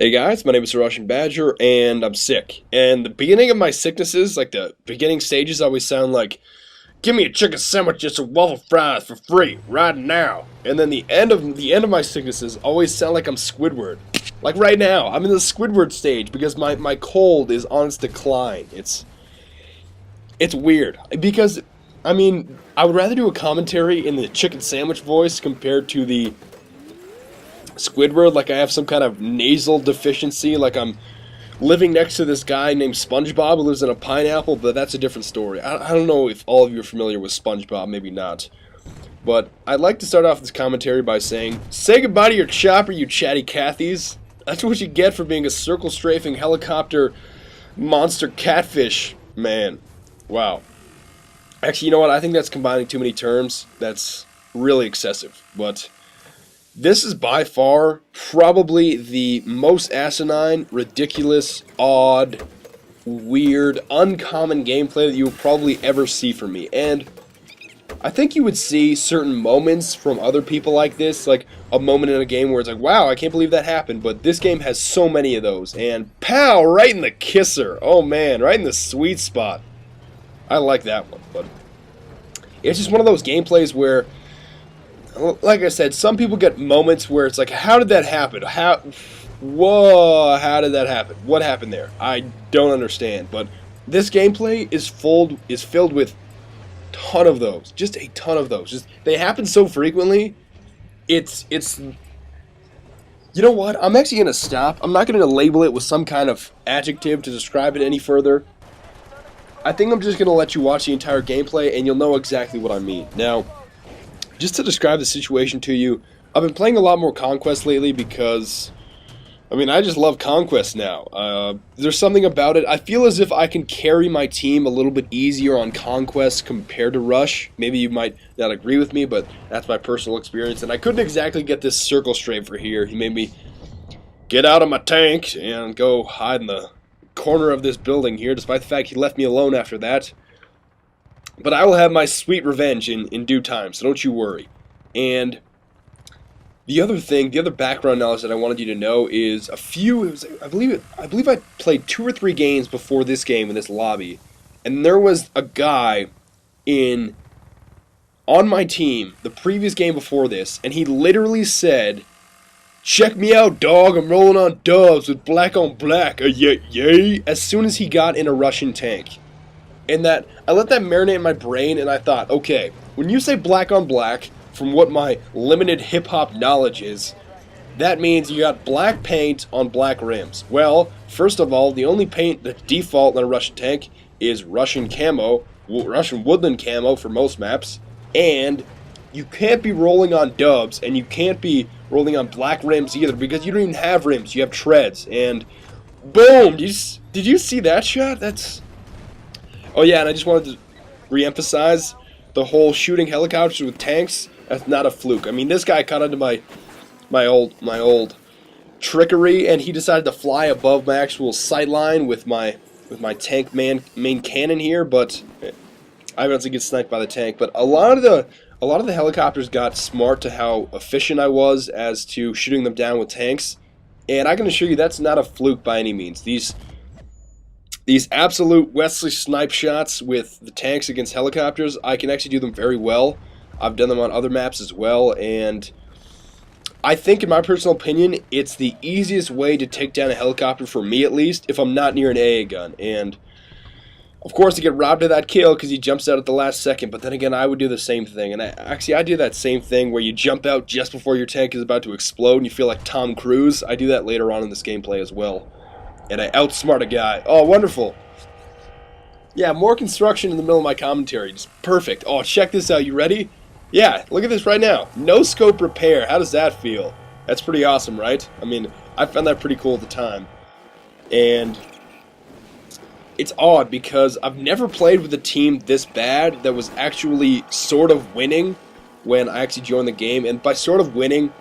Hey guys, my name is Russian Badger, and I'm sick. And the beginning of my sicknesses, like the beginning stages, always sound like, "Give me a chicken sandwich and some waffle fries for free right now." And then the end of my sicknesses always sound like I'm Squidward. Like right now, I'm in the Squidward stage because my cold is on its decline. It's weird because I would rather do a commentary in the chicken sandwich voice compared to the Squidward, like I have some kind of nasal deficiency, like I'm living next to this guy named SpongeBob who lives in a pineapple, but that's a different story. I don't know if all of you are familiar with SpongeBob, maybe not. But I'd like to start off this commentary by saying, say goodbye to your chopper, you chatty Cathies. That's what you get for being a circle-strafing helicopter monster catfish, man. Wow. Actually, you know what? I think that's combining too many terms. That's really excessive, but this is by far probably the most asinine, ridiculous, odd, weird, uncommon gameplay that you will probably ever see from me. And I think you would see certain moments from other people like this, like a moment in a game where it's like, wow, I can't believe that happened, but this game has so many of those. And pow, right in the kisser. Oh man, right in the sweet spot. I like that one, but it's just one of those gameplays where, like I said, some people get moments where it's like, how did that happen? Whoa, how did that happen? What happened there? I don't understand. But this gameplay is filled with a ton of those. Just a ton of those. Just they happen so frequently. It's you know what? I'm actually going to stop. I'm not going to label it with some kind of adjective to describe it any further. I think I'm just going to let you watch the entire gameplay and you'll know exactly what I mean. Now, just to describe the situation to you, I've been playing a lot more Conquest lately because, I just love Conquest now. There's something about it. I feel as if I can carry my team a little bit easier on Conquest compared to Rush. Maybe you might not agree with me, but that's my personal experience. And I couldn't exactly get this circle straight for here. He made me get out of my tank and go hide in the corner of this building here, despite the fact he left me alone after that. But I will have my sweet revenge in due time, so don't you worry. And the other background knowledge that I wanted you to know is I believe I played 2 or 3 games before this game in this lobby, and there was a guy on my team the previous game before this, and he literally said, "Check me out, dog, I'm rolling on dubs with black on black, yay," as soon as he got in a Russian tank. And that I let that marinate in my brain, and I thought, okay, when you say black on black, from what my limited hip-hop knowledge is, that means you got black paint on black rims. Well, first of all, the only paint that's default in a Russian tank is Russian camo, Russian woodland camo for most maps, and you can't be rolling on dubs, and you can't be rolling on black rims either, because you don't even have rims, you have treads, and boom! Did you see that shot? Oh yeah, and I just wanted to re-emphasize the whole shooting helicopters with tanks. That's not a fluke. This guy caught onto my old trickery, and he decided to fly above my actual sight line with my tank main cannon here. But I eventually get sniped by the tank. But a lot of the helicopters got smart to how efficient I was as to shooting them down with tanks, and I can assure you that's not a fluke by any means. These absolute Wesley snipe shots with the tanks against helicopters, I can actually do them very well. I've done them on other maps as well, and I think, in my personal opinion, it's the easiest way to take down a helicopter, for me at least, if I'm not near an AA gun. And, of course, to get robbed of that kill because he jumps out at the last second, but then again, I would do the same thing. And I do that same thing where you jump out just before your tank is about to explode and you feel like Tom Cruise. I do that later on in this gameplay as well. And I outsmart a guy. Oh, wonderful. Yeah, more construction in the middle of my commentary. Just perfect. Oh, check this out. You ready? Yeah, look at this right now. No scope repair. How does that feel? That's pretty awesome, right? I found that pretty cool at the time. And it's odd because I've never played with a team this bad that was actually sort of winning when I actually joined the game. And by sort of winning,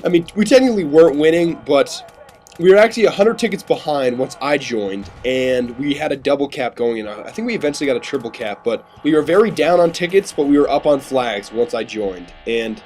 we technically weren't winning, but we were actually 100 tickets behind once I joined, and we had a double cap going in. I think we eventually got a triple cap, but we were very down on tickets, but we were up on flags once I joined. And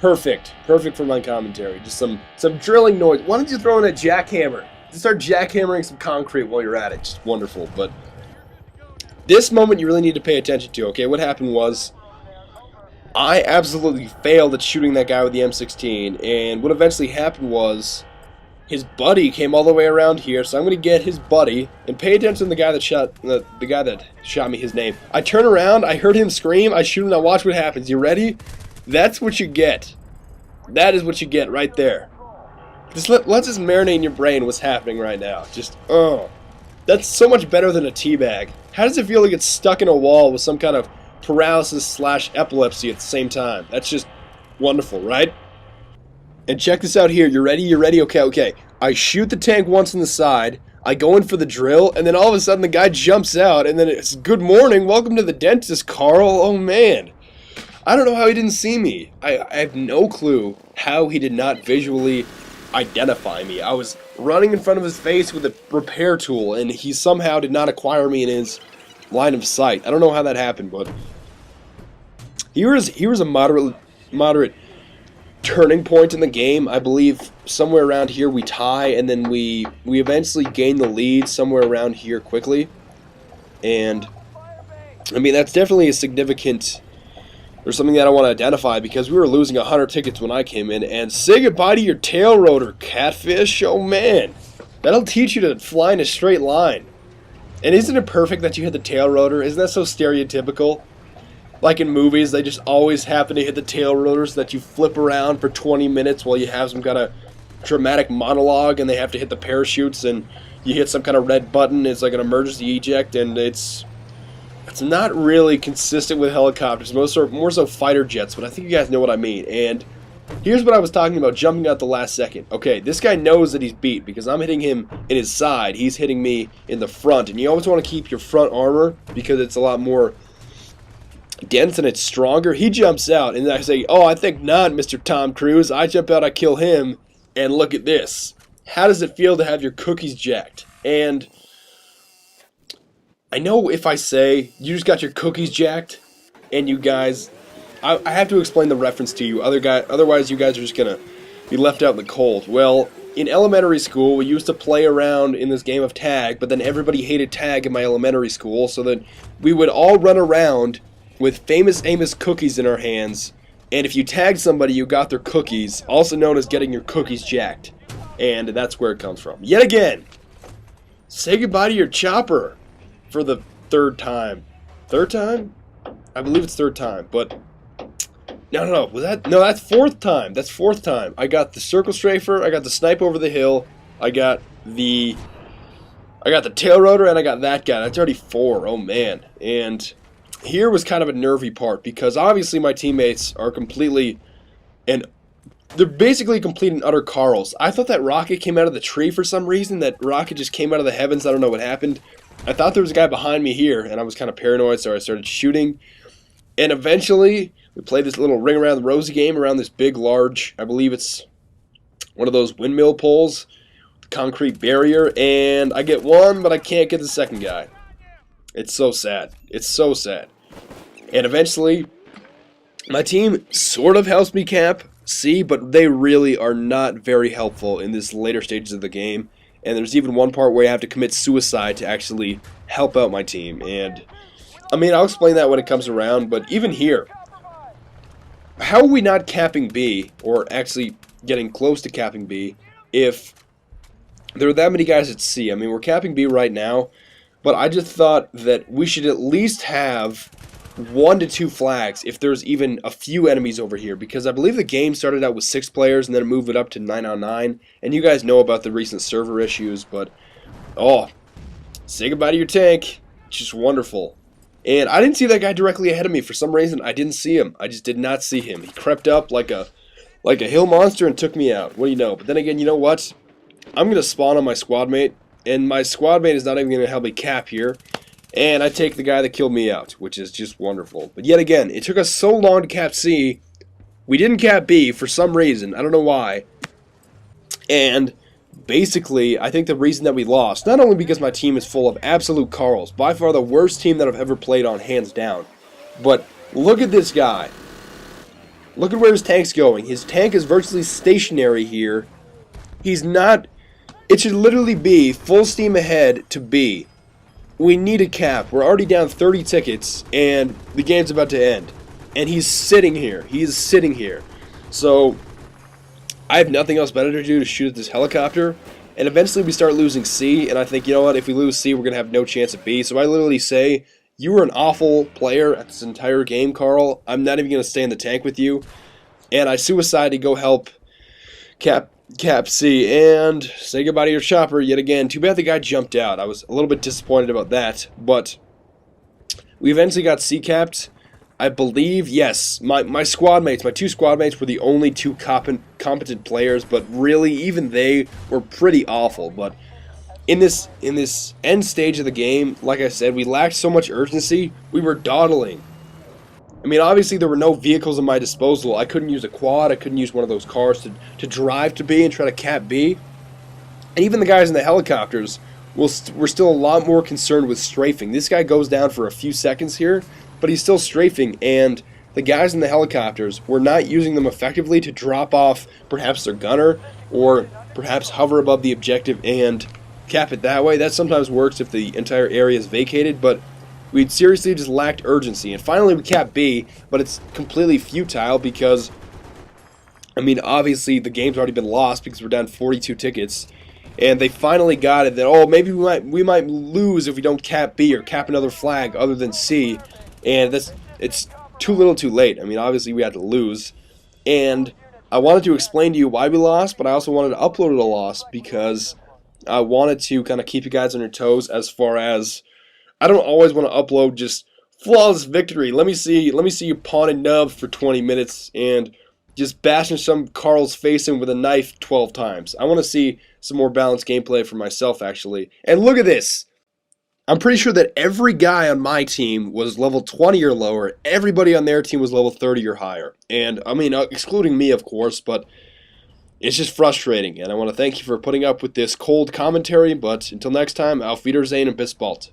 Perfect. Perfect for my commentary. Just some drilling noise. Why don't you throw in a jackhammer? Just start jackhammering some concrete while you're at it. Just wonderful. But this moment you really need to pay attention to, okay? What happened was I absolutely failed at shooting that guy with the M16, and what eventually happened was his buddy came all the way around here, so I'm going to get his buddy, and pay attention to the guy that shot me, his name. I turn around, I heard him scream, I shoot him, now watch what happens. You ready? That's what you get. That is what you get right there. Just let's just marinate in your brain what's happening right now. Just, that's so much better than a teabag. How does it feel to get stuck in a wall with some kind of paralysis / epilepsy at the same time? That's just wonderful, right? And check this out here. You ready? You ready? Okay. I shoot the tank once in the side. I go in for the drill, and then all of a sudden the guy jumps out, and then it's, good morning, welcome to the dentist, Carl. Oh, man. I don't know how he didn't see me. I have no clue how he did not visually identify me. I was running in front of his face with a repair tool, and he somehow did not acquire me in his line of sight. I don't know how that happened, but here was a moderate turning point in the game. I believe somewhere around here we tie, and then we eventually gain the lead somewhere around here quickly. And I mean, that's definitely a significant, or something that I want to identify, because we were losing 100 tickets when I came in. And say goodbye to your tail rotor, catfish. Oh man, that'll teach you to fly in a straight line. And isn't it perfect that you hit the tail rotor? Isn't that so stereotypical? Like in movies, they just always happen to hit the tail rotors, that you flip around for 20 minutes while you have some kind of dramatic monologue, and they have to hit the parachutes, and you hit some kind of red button. It's like an emergency eject, and it's not really consistent with helicopters. More so fighter jets, but I think you guys know what I mean. And here's what I was talking about, jumping out the last second. Okay, this guy knows that he's beat because I'm hitting him in his side. He's hitting me in the front, and you always want to keep your front armor because it's a lot more dense and it's stronger. He jumps out, and I say, oh, I think not, Mr. Tom Cruise. I jump out, I kill him, and look at this. How does it feel to have your cookies jacked? And I know if I say you just got your cookies jacked, and you guys, I have to explain the reference to you. Otherwise, you guys are just going to be left out in the cold. Well, in elementary school, we used to play around in this game of tag, but then everybody hated tag in my elementary school, so then we would all run around with Famous Amos cookies in our hands, and if you tagged somebody, you got their cookies, also known as getting your cookies jacked. And that's where it comes from. Yet again, say goodbye to your chopper for the third time. Third time? I believe it's third time, but no, that's fourth time. That's fourth time. I got the circle strafer, I got the snipe over the hill, I got the tail rotor, and I got that guy. That's already 4. Oh man. And here was kind of a nervy part, because obviously my teammates are they're basically complete and utter Carls. I thought that rocket came out of the tree for some reason. That rocket just came out of the heavens. I don't know what happened. I thought there was a guy behind me here, and I was kind of paranoid, so I started shooting. And eventually, we played this little ring around the rosy game around this big, large, I believe it's one of those windmill poles, concrete barrier, and I get one, but I can't get the second guy. It's so sad. It's so sad. And eventually, my team sort of helps me camp C, but they really are not very helpful in this later stages of the game. And there's even one part where I have to commit suicide to actually help out my team. And, I mean, I'll explain that when it comes around, but even here, how are we not capping B, or actually getting close to capping B, if there are that many guys at C? I mean, we're capping B right now, but I just thought that we should at least have 1 to 2 flags if there's even a few enemies over here, because I believe the game started out with 6 players and then it moved it up to 9-on-9, and you guys know about the recent server issues, but say goodbye to your tank. It's just wonderful. And I didn't see that guy directly ahead of me. For some reason, I didn't see him. I just did not see him. He crept up like a hill monster and took me out. What do you know? But then again, you know what? I'm going to spawn on my squad mate, and my squad mate is not even going to help me cap here. And I take the guy that killed me out, which is just wonderful. But yet again, it took us so long to cap C. We didn't cap B for some reason. I don't know why. And basically, I think the reason that we lost, not only because my team is full of absolute Carls, by far the worst team that I've ever played on, hands down, but look at this guy. Look at where his tank's going. His tank is virtually stationary here. He's not... It should literally be full steam ahead to B. We need a cap. We're already down 30 tickets, and the game's about to end. And he's sitting here. He's sitting here. So, I have nothing else better to do to shoot at this helicopter. And eventually we start losing C, and I think, you know what, if we lose C, we're going to have no chance at B. So I literally say, you were an awful player at this entire game, Carl. I'm not even going to stay in the tank with you. And I suicide to go help Cap C and say goodbye to your chopper yet again. Too bad the guy jumped out. I was a little bit disappointed about that, but we eventually got C capped. I believe, yes, my squad mates, my two squad mates were the only two competent players, but really, even they were pretty awful. But in this end stage of the game, like I said, we lacked so much urgency, we were dawdling. I mean, obviously there were no vehicles at my disposal. I couldn't use a quad, I couldn't use one of those cars to drive to B and try to cap B. And even the guys in the helicopters were still a lot more concerned with strafing. This guy goes down for a few seconds here, but he's still strafing, and the guys in the helicopters were not using them effectively to drop off perhaps their gunner, or perhaps hover above the objective and cap it that way. That sometimes works if the entire area is vacated, but we'd seriously just lacked urgency. And finally we capped B, but it's completely futile because, I mean, obviously the game's already been lost because we're down 42 tickets. And they finally got it that, oh, maybe we might lose if we don't cap B or cap another flag other than C. And it's too little too late. I mean, obviously we had to lose. And I wanted to explain to you why we lost, but I also wanted to upload a loss because I wanted to kind of keep you guys on your toes as far as I don't always want to upload just flawless victory. Let me see you pawning nubs for 20 minutes and just bashing some Carl's face in with a knife 12 times. I want to see some more balanced gameplay for myself, actually. And look at this. I'm pretty sure that every guy on my team was level 20 or lower. Everybody on their team was level 30 or higher. And, I mean, excluding me, of course, but it's just frustrating. And I want to thank you for putting up with this cold commentary. But until next time, auf Wiedersehen and bis bald.